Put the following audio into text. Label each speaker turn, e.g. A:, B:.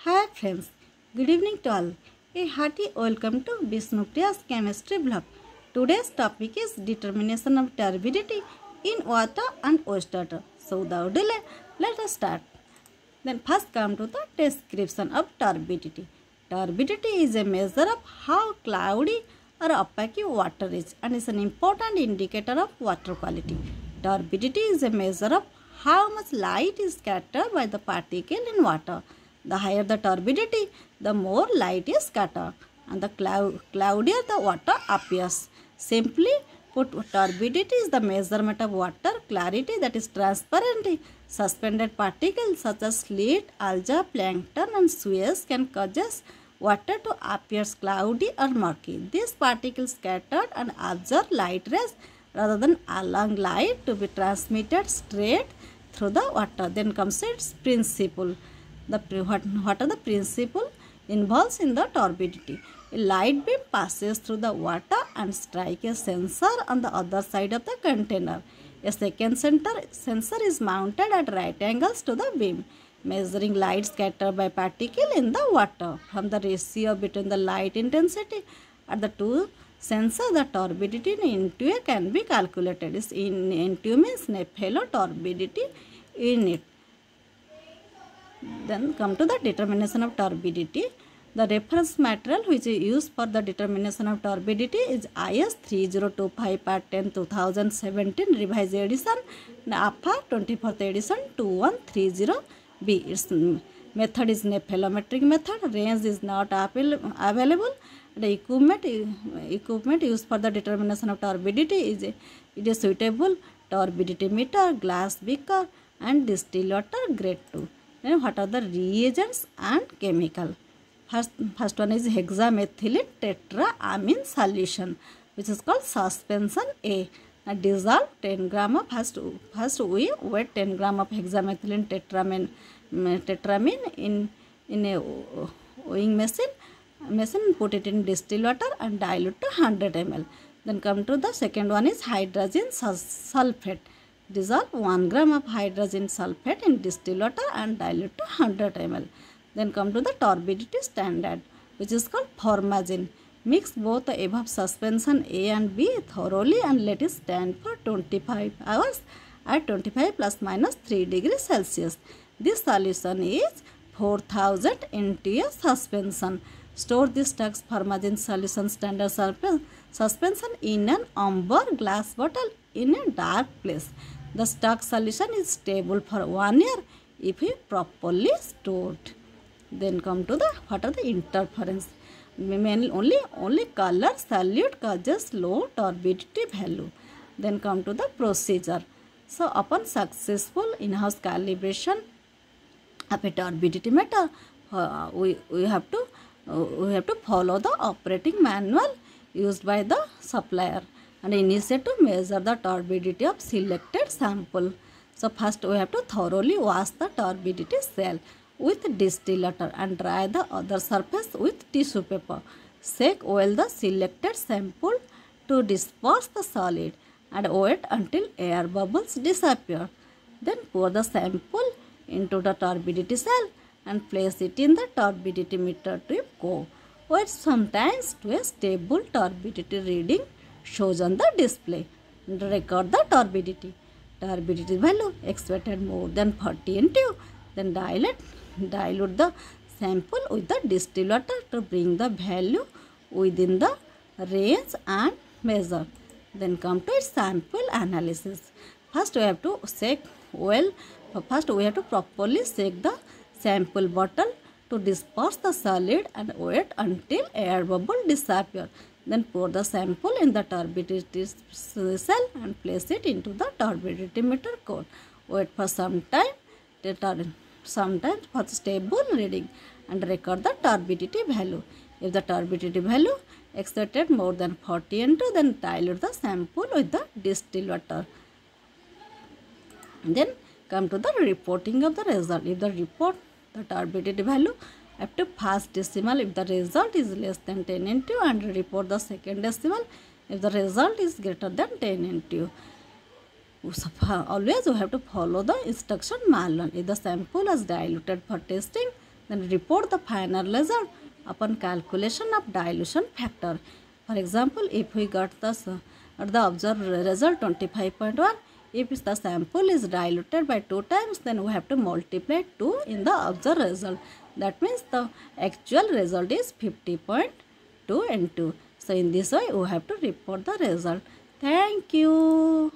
A: Hi friends, good evening to all. A hearty welcome to Bishnupriya's chemistry vlog. Today's topic is determination of turbidity in water and wastewater. So without delay, let us start. Then first come to the description of turbidity. Turbidity is a measure of how cloudy or opaque water is and is an important indicator of water quality. Turbidity is a measure of how much light is scattered by the particle in water. The higher the turbidity, the more light is scattered and the cloudier the water appears. Simply put, turbidity is the measurement of water clarity that is transparent. Suspended particles such as sleet, algae, plankton and sewage can cause water to appear cloudy or murky. These particles scattered and absorb light rays rather than allowing light to be transmitted straight through the water. Then comes its principle. What are the principle involved in the turbidity? A light beam passes through the water and strikes a sensor on the other side of the container. A second sensor is mounted at right angles to the beam, measuring light scattered by particle in the water. From the ratio between the light intensity at the two sensors, the turbidity in N2 can be calculated. N2 means Nephelo turbidity in it. Then come to the determination of turbidity. The reference material which is used for the determination of turbidity is IS 3025 part 10 2017 revised edition, APA 24th edition 2130B. Its method is nephelometric method. Range is not available. The equipment used for the determination of turbidity is a suitable turbidity meter, glass beaker and distilled water grade 2. Then what are the reagents and chemical? First one is hexamethylene tetraamine solution, which is called suspension A. Now dissolve 10 gram of first we wet 10 gram of hexamethylene tetramine in a weighing machine, put it in distilled water and dilute to 100 ml. Then come to the second one is hydrogen sulfate. Dissolve 1 gram of hydrogen sulfate in distilled water and dilute to 100 ml. Then come to the turbidity standard, which is called Formagen. Mix both the above suspension A and B thoroughly and let it stand for 25 hours at 25 plus minus 3 degrees Celsius. This solution is 4000 into a suspension. Store this Tux Formagen solution standard suspension in an amber glass bottle in a dark place. The stock solution is stable for 1 year if properly stored. Then come to the what are the interference. Mainly only color solute causes low turbidity value. Then come to the procedure. So upon successful in-house calibration of a turbidity meter, we have to follow the operating manual used by the supplier and initiate to measure the turbidity of selected sample. So first we have to thoroughly wash the turbidity cell with distilled water and dry the other surface with tissue paper. Shake well the selected sample to disperse the solid and wait until air bubbles disappear. Then pour the sample into the turbidity cell and place it in the turbidity meter tube go. Wait sometimes to a stable turbidity reading shows on the display. Record the turbidity. Turbidity value expected more than 40 into. Then dilute the sample with the distilled water to bring the value within the range and measure. Then come to its sample analysis. First we have to shake well. First we have to properly shake the sample bottle to disperse the solid and wait until air bubble disappear. Then pour the sample in the turbidity cell and place it into the turbidity meter code. Wait for some time, sometimes for stable reading and record the turbidity value. If the turbidity value exceeded more than 40 into, then dilute the sample with the distilled water. Then come to the reporting of the result. If the report the turbidity value up to first decimal if the result is less than 10 into and report the second decimal if the result is greater than 10 into. Always we have to follow the instruction manual. If the sample is diluted for testing, Then report the final result upon calculation of dilution factor. For example, if we got the observed result 25.1, if the sample is diluted by 2 times, then we have to multiply 2 in the observed result. That means the actual result is 50.2 and 2. So in this way, we have to report the result. Thank you.